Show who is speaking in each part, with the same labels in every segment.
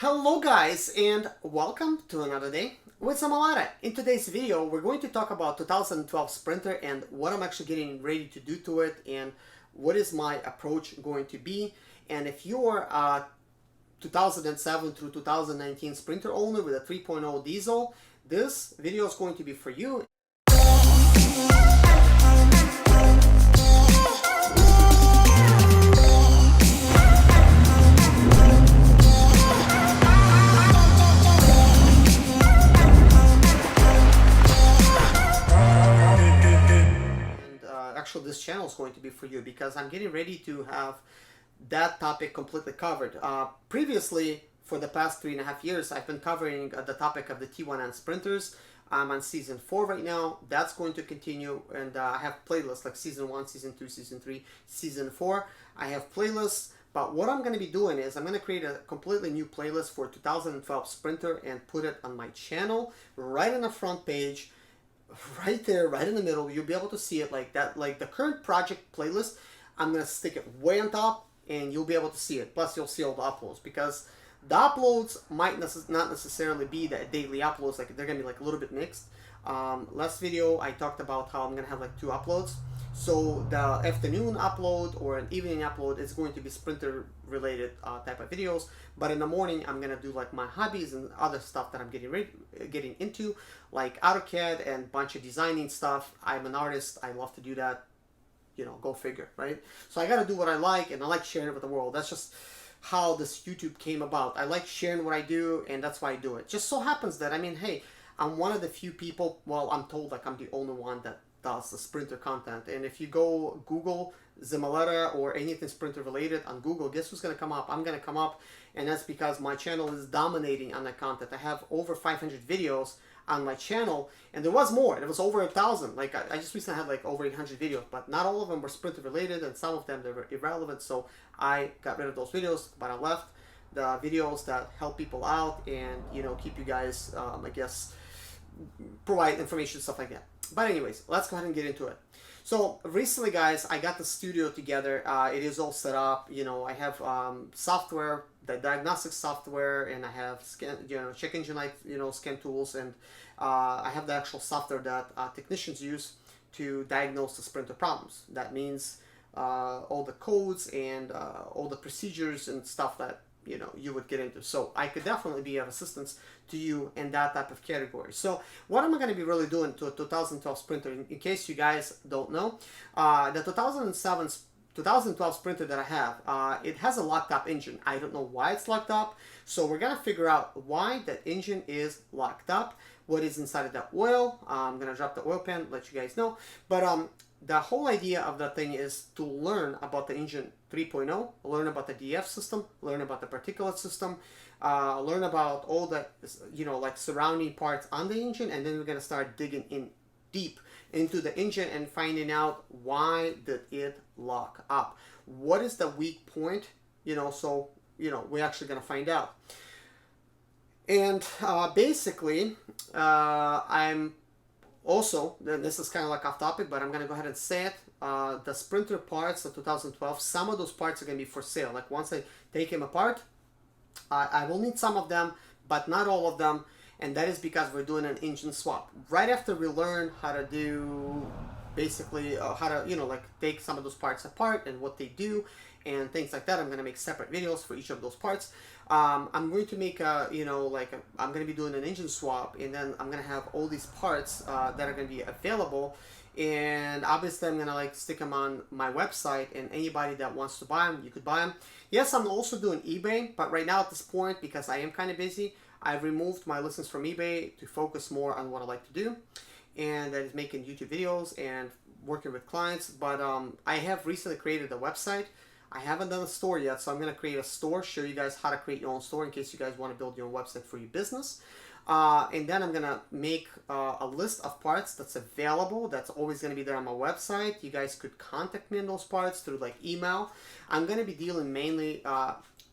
Speaker 1: Hello guys and welcome to another day with Zimaleta. In today's video we're going to talk about 2012 Sprinter and what I'm actually getting ready to do to it and what is my approach going to be. And if you're a 2007 through 2019 Sprinter owner with a 3.0 diesel, this video is going to be for you. Actually this channel is going to be for you because I'm getting ready to have that topic completely covered. Previously, for the past 3.5 years, I've been covering the topic of the T1N sprinters. I'm on season 4 right now. That's going to continue, and I have playlists like season 1, season 2, season 3, season 4. I have playlists, but what I'm going to be doing is I'm going to create a completely new playlist for 2012 Sprinter and put it on my channel right on the front page. Right there, right in the middle, you'll be able to see it like that. Like the current project playlist, I'm going to stick it way on top and you'll be able to see it. Plus you'll see all the uploads, because the uploads might not necessarily be the daily uploads. Like they're going to be like a little bit mixed. Last video I talked about how I'm going to have like 2 uploads. So the afternoon upload or an evening upload is going to be Sprinter related type of videos, but in the morning I'm gonna do like my hobbies and other stuff that I'm getting into, like AutoCAD and bunch of designing stuff. I'm an artist, I love to do that, you know, go figure, right? So I gotta do what I like, and I like sharing it with the world. That's just how this YouTube came about. I like sharing what I do, and that's why I do it. Just so happens that, I mean, hey, I'm one of the few people, well, I'm told like I'm the only one that does the Sprinter content. And if you go Google Zimaleta or anything Sprinter related on Google, guess who's going to come up? I'm going to come up, and that's because my channel is dominating on that content. I have over 500 videos on my channel, and there was more. It was over 1,000. Like I just recently had like over 800 videos, but not all of them were Sprinter related, and some of them they were irrelevant. So I got rid of those videos, but I left the videos that help people out and, you know, keep you guys, I guess, provide information, stuff like that. But anyways, let's go ahead and get into it. So recently, guys, I got the studio together. It is all set up. You know, I have software, the diagnostic software, and I have scan, you know, check engine light, you know, scan tools, and I have the actual software that technicians use to diagnose the Sprinter problems. That means all the codes and all the procedures and stuff that, you know, you would get into. So I could definitely be of assistance to you in that type of category. So what am I going to be really doing to a 2012 Sprinter? In case you guys don't know, the 2012 Sprinter that I have, it has a locked up engine. I don't know why it's locked up. So we're going to figure out why that engine is locked up, what is inside of that oil. I'm going to drop the oil pan, let you guys know. But the whole idea of that thing is to learn about the engine 3.0, learn about the DF system, learn about the particulate system, learn about all the, you know, like surrounding parts on the engine, and then we're going to start digging in deep into the engine and finding out why did it lock up. What is the weak point, you know, so, you know, we're actually going to find out. And basically, I'm also, this is kind of like off topic, but I'm going to go ahead and say it. The Sprinter parts of 2012, some of those parts are going to be for sale. Like once I take them apart, I will need some of them, but not all of them. And that is because we're doing an engine swap. Right after we learn how to do, basically, how to, you know, like take some of those parts apart and what they do and things like that. I'm going to make separate videos for each of those parts. I'm going to make a, you know, like I'm going to be doing an engine swap, and then I'm going to have all these parts that are going to be available, and obviously I'm going to like stick them on my website, and anybody that wants to buy them, you could buy them. Yes, I'm also doing eBay, but right now at this point, because I am kind of busy, I've removed my listings from eBay to focus more on what I like to do, and that is making YouTube videos and working with clients. But I have recently created a website. I haven't done a store yet, so I'm going to create a store, show you guys how to create your own store in case you guys want to build your own website for your business. And then I'm going to make a list of parts that's available. That's always going to be there on my website. You guys could contact me on those parts through like email. I'm going to be dealing mainly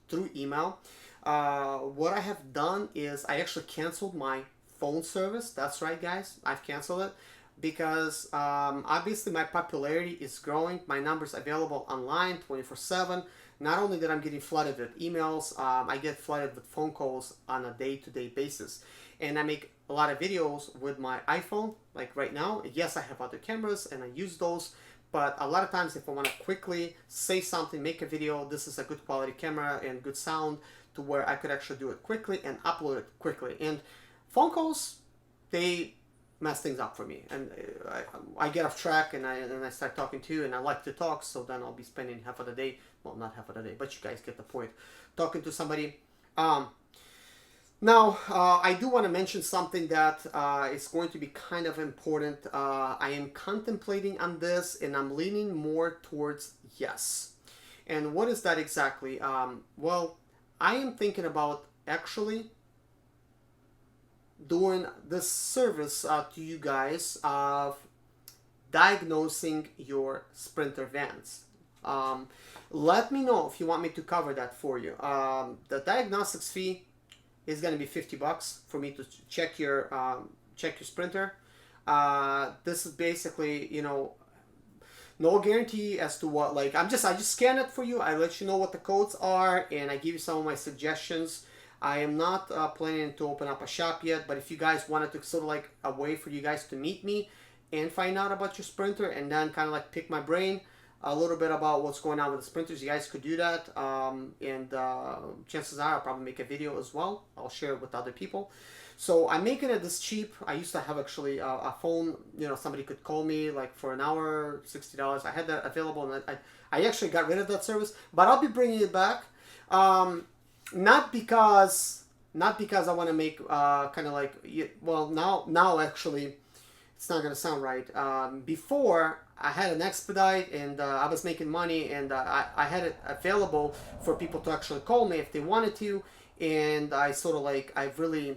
Speaker 1: through email. What I have done is I actually canceled my phone service. That's right, guys. I've canceled it. Because obviously my popularity is growing, my numbers available online 24/7. not only that I'm getting flooded with emails, I get flooded with phone calls on a day-to-day basis. And I make a lot of videos with my iPhone, like right now. Yes, I have other cameras and I use those, but a lot of times if I want to quickly say something, make a video, this is a good quality camera and good sound to where I could actually do it quickly and upload it quickly. And phone calls, they mess things up for me, and I get off track, and I start talking to you, and I like to talk, so then I'll be spending half of the day, well, not half of the day, but you guys get the point, talking to somebody. Now, I do want to mention something that is going to be kind of important. I am contemplating on this, and I'm leaning more towards yes. And what is that exactly? Well, I am thinking about actually doing this service to you guys of diagnosing your Sprinter vans. Let me know if you want me to cover that for you. The diagnostics fee is going to be $50 for me to check your Sprinter. This is basically, you know, no guarantee as to what, like, I just scan it for you. I let you know what the codes are, and I give you some of my suggestions. I am not planning to open up a shop yet, but if you guys wanted to sort of like a way for you guys to meet me and find out about your Sprinter, and then kind of like pick my brain a little bit about what's going on with the Sprinters, you guys could do that. And chances are I'll probably make a video as well. I'll share it with other people. So I'm making it this cheap. I used to have actually a phone, you know, somebody could call me like for an hour, $60. I had that available, and I actually got rid of that service, but I'll be bringing it back. Not because I want to make kind of like, well, now actually it's not going to sound right. Before I had an expedite, and I was making money, and I had it available for people to actually call me if they wanted to. And I sort of like, I really,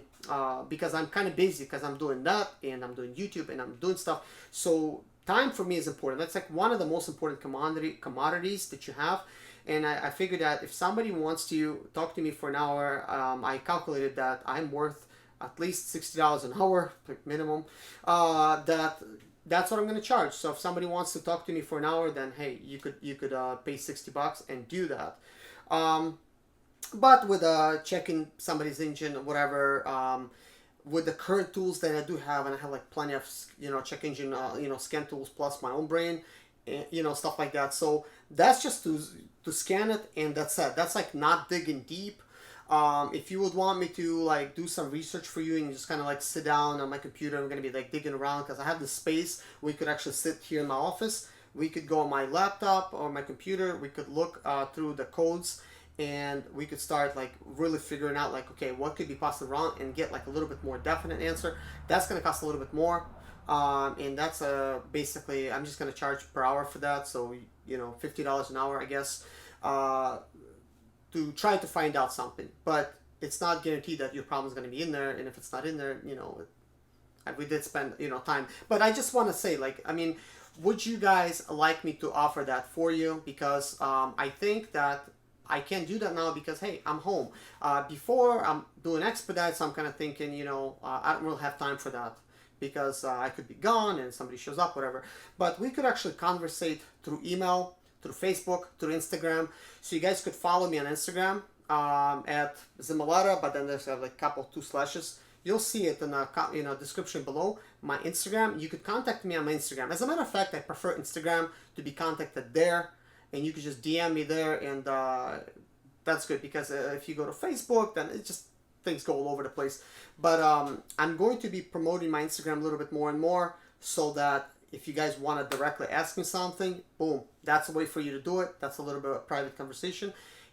Speaker 1: because I'm kind of busy, because I'm doing that, and I'm doing YouTube, and I'm doing stuff. So time for me is important. That's like one of the most important commodities that you have. And I figured that if somebody wants to talk to me for an hour, I calculated that I'm worth at least $60 an hour, like minimum. That's what I'm going to charge. So if somebody wants to talk to me for an hour, then hey, you could pay $60 and do that. But with checking somebody's engine or whatever, with the current tools that I do have, and I have like plenty of, you know, check engine, you know, scan tools plus my own brain, and, you know, stuff like that. So that's just to scan it, and that's it. That's like not digging deep. If you would want me to like do some research for you and just kind of like sit down on my computer, I'm going to be like digging around because I have the space. We could actually sit here in my office. We could go on my laptop or my computer. We could look through the codes, and we could start like really figuring out like, okay, what could be possibly wrong, and get like a little bit more definite answer. That's going to cost a little bit more. And that's basically, I'm just going to charge per hour for that. So, you know, $50 an hour, I guess, to try to find out something. But it's not guaranteed that your problem is going to be in there. And if it's not in there, you know, we did spend, you know, time. But I just want to say, like, I mean, would you guys like me to offer that for you? Because I think that I can't do that now because, hey, I'm home. Before I'm doing expedites, I'm kind of thinking, you know, I don't really have time for that, because I could be gone and somebody shows up, whatever. But we could actually conversate through email, through Facebook, through Instagram. So you guys could follow me on Instagram at Zimaleta, but then there's like a couple, 2 slashes. You'll see it in the description below. My Instagram, you could contact me on my Instagram. As a matter of fact, I prefer Instagram to be contacted there, and you could just DM me there, and that's good, because if you go to Facebook, then it just, things go all over the place. But I'm going to be promoting my Instagram a little bit more and more, so that if you guys want to directly ask me something, boom, that's a way for you to do it. That's a little bit of a private conversation.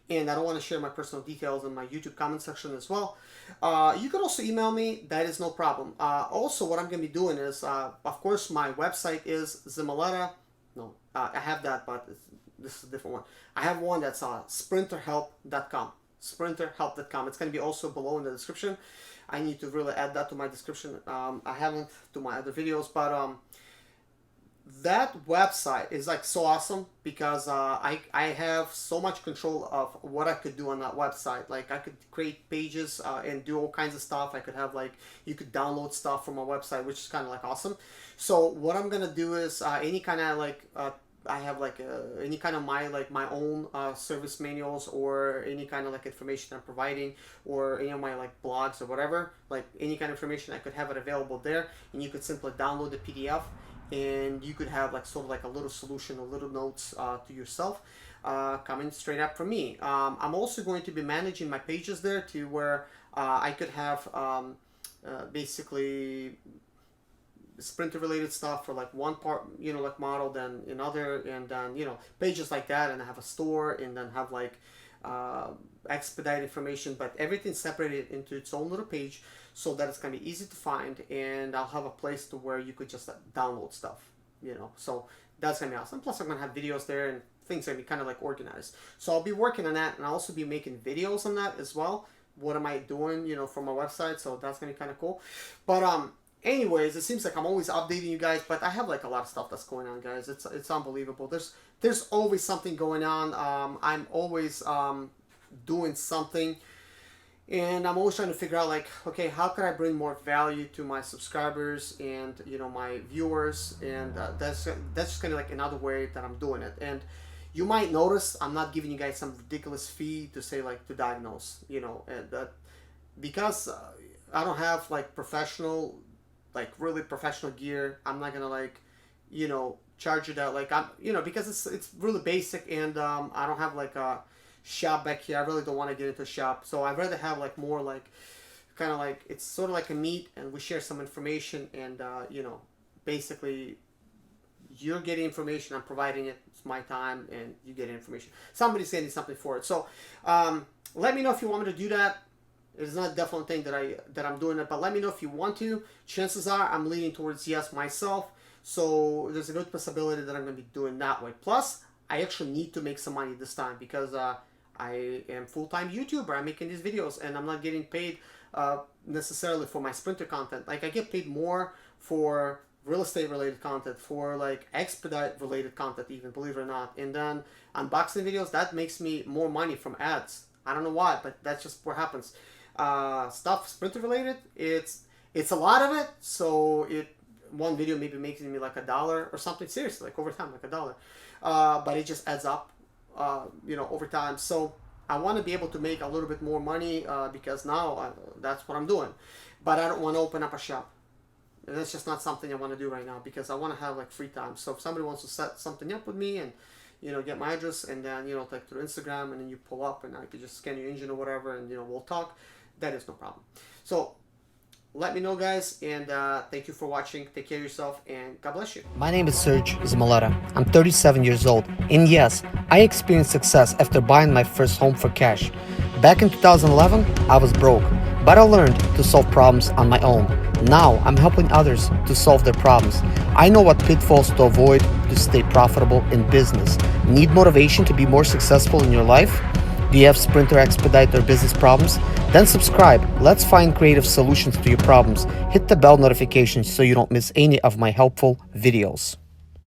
Speaker 1: And I don't want to share my personal details in my YouTube comment section as well. You could also email me. That is no problem. Also, what I'm going to be doing is, of course, my website is Zimaleta. No, I have that, but this is a different one. I have one that's sprinterhelp.com. Sprinterhelp.com. It's going to be also below in the description. I need to really add that to my description. I haven't to my other videos, but that website is like so awesome, because I have so much control of what I could do on that website. Like, I could create pages and do all kinds of stuff. I could have like, you could download stuff from my website, which is kind of like awesome. So what I'm gonna do is any kind of like I have like any kind of my own service manuals or any kind of like information I'm providing, or any of my like blogs or whatever, like any kind of information, I could have it available there, and you could simply download the PDF, and you could have like sort of like a little solution, a little notes to yourself coming straight up from me. I'm also going to be managing my pages there to where I could have basically sprinter related stuff for like one part, you know, like model, then another, and then, you know, pages like that, and I have a store, and then have like expedite information, but everything separated into its own little page so that it's gonna be easy to find, and I'll have a place to where you could just download stuff, you know. So that's gonna be awesome. Plus I'm gonna have videos there, and things are gonna be kind of like organized. So I'll be working on that, and I'll also be making videos on that as well. What am I doing, you know, for my website? So that's gonna be kind of cool. But anyways, it seems like I'm always updating you guys, but I have like a lot of stuff that's going on, guys. It's unbelievable. There's always something going on. I'm always doing something, and I'm always trying to figure out like, okay, how can I bring more value to my subscribers and, you know, my viewers, and that's just kind of like another way that I'm doing it. And you might notice I'm not giving you guys some ridiculous fee to say like to diagnose, you know, and that because I don't have like professional, like really professional gear. I'm not gonna like, you know, charge you that, like, I'm, you know, because it's really basic, and I don't have like a shop back here. I really don't want to get into a shop, so I'd rather have like more like kind of like, it's sort of like a meet, and we share some information, and you know, basically you're getting information, I'm providing it, it's my time, and you get information, somebody's getting something for it. So let me know if you want me to do that. It's not a definite thing that I'm doing it, but let me know if you want to. Chances are I'm leaning towards yes myself, so there's a good possibility that I'm going to be doing that way. Plus, I actually need to make some money this time, because I am full-time YouTuber. I'm making these videos, and I'm not getting paid necessarily for my sprinter content. Like, I get paid more for real estate related content, for like expedite related content even, believe it or not. And then unboxing videos, that makes me more money from ads. I don't know why, but that's just what happens. Stuff sprinter related, it's a lot of it, so one video maybe making me like $1 or something, seriously, like over time, like $1, but it just adds up, you know, over time. So I want to be able to make a little bit more money, because now that's what I'm doing, but I don't want to open up a shop. And that's just not something I want to do right now, because I want to have like free time. So if somebody wants to set something up with me, and, you know, get my address, and then, you know, like through Instagram, and then you pull up, and I could just scan your engine or whatever, and, you know, we'll talk. That is no problem. So let me know, guys, and thank you for watching. Take care of yourself, and God bless you. My name is Serge Zimaleta. I'm 37 years old, and yes, I experienced success after buying my first home for cash. Back in 2011, I was broke, but I learned to solve problems on my own. Now I'm helping others to solve their problems. I know what pitfalls to avoid to stay profitable in business. Need motivation to be more successful in your life? Do you have sprinter, expedite, or business problems? Then subscribe. Let's find creative solutions to your problems. Hit the bell notification so you don't miss any of my helpful videos.